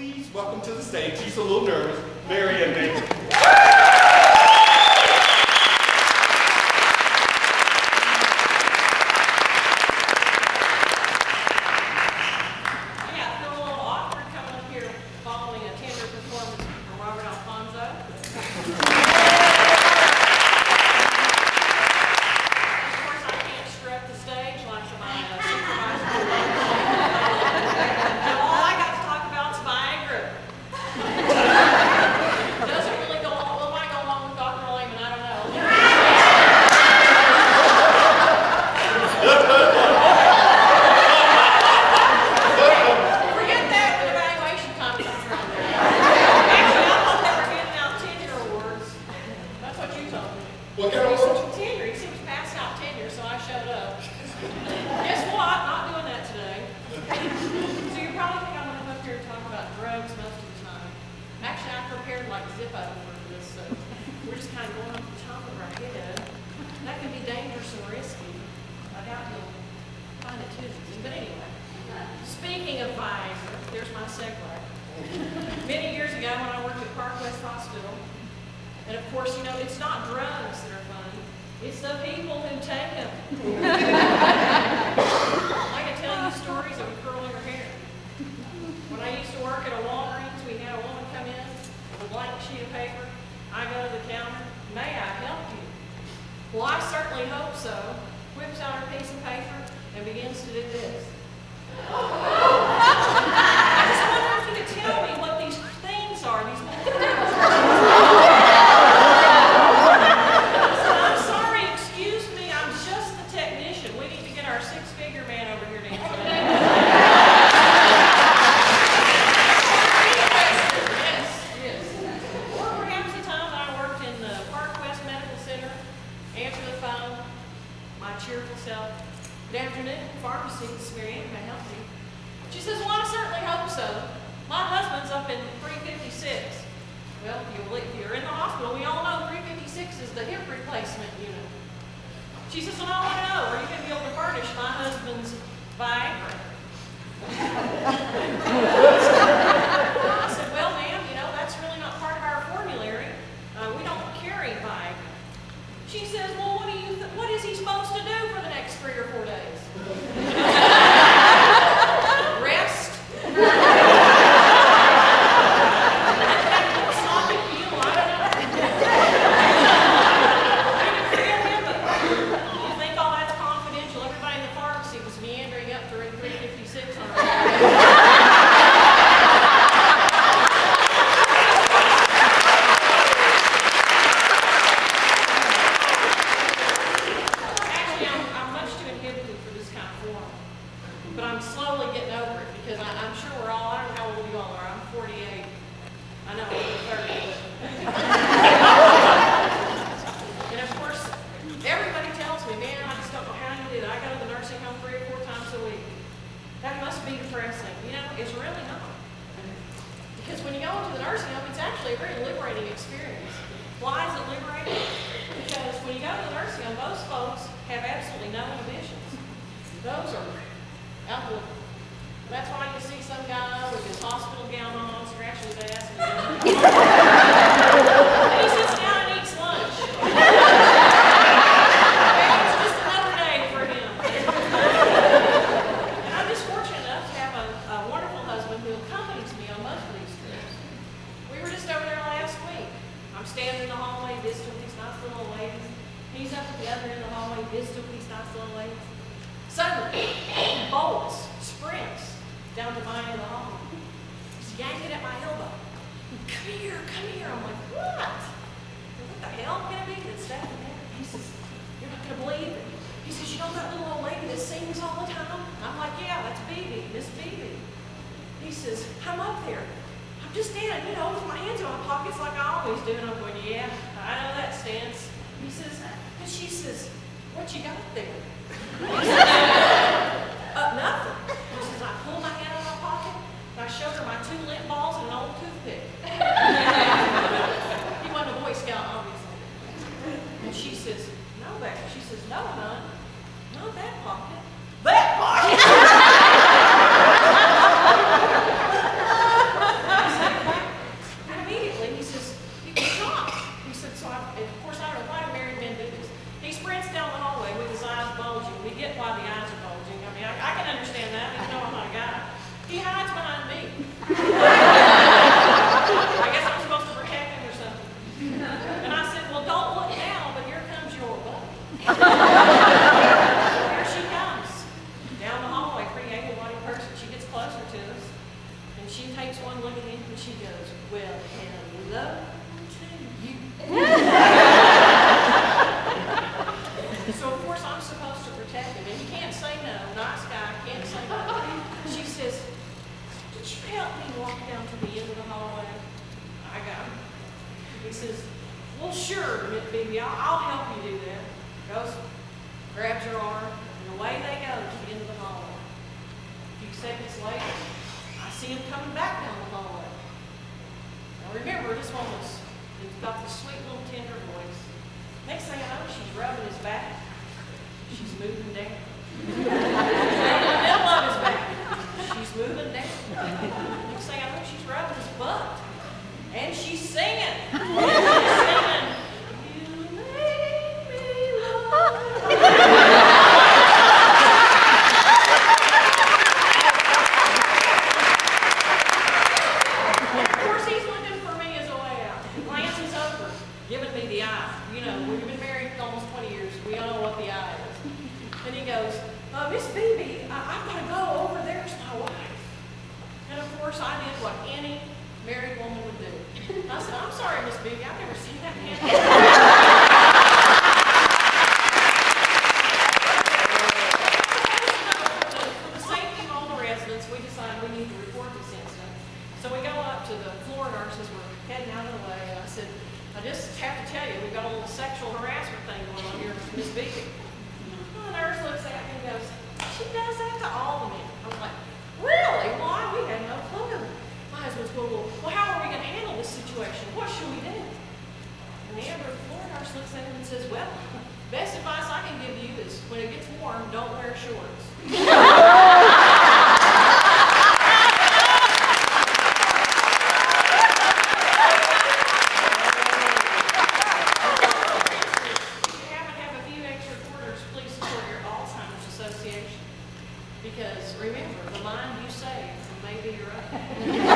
please welcome to the stage, she's a little nervous, Marianne. she takes one look at him and she goes, well, hello to you. So of course I'm supposed to protect him, and he can't say no. Nice guy, can't say no. She says, could you help me walk down to the end of the hallway? I got him. He says, well, sure, Miss Bibi, I'll help you do that. Goes, grabs her arm, and away they go to the end of the hallway. A few seconds later, I see him coming back down the hallway. Now remember, this one he's got this sweet little tender voice. Next thing I know, she's rubbing his back. She's moving down. She's in the middle of his back. She's moving down. Next thing I know, she's rubbing his butt. And she's singing. She's singing, you make me love. Of course, he's looking for me as a way out. Glances over, giving me the eye. You know, we've been married almost 20 years. We all know what the eye is. And he goes, Miss Bibi, I've got to go over. There's my wife. And of course, I did what any married woman would do. I said, I'm sorry, Miss Bibi, I've never seen that man. For the safety of all the residents, we decided we need to report this incident. So we go up to the floor nurses. We're heading out of the way. And I said, I just have to tell you, we've got a little sexual harassment thing going on here with Miss Bibi. The nurse looks at me and goes, she does that to all the men. I was like, really? Why? We had no clue. My husband's going, well, how are we going to handle this situation? What should we do? And the other floor nurse looks at him and says, well, best advice I can give you is when it gets warm, don't wear shorts. Because remember, the mind you save may be your own.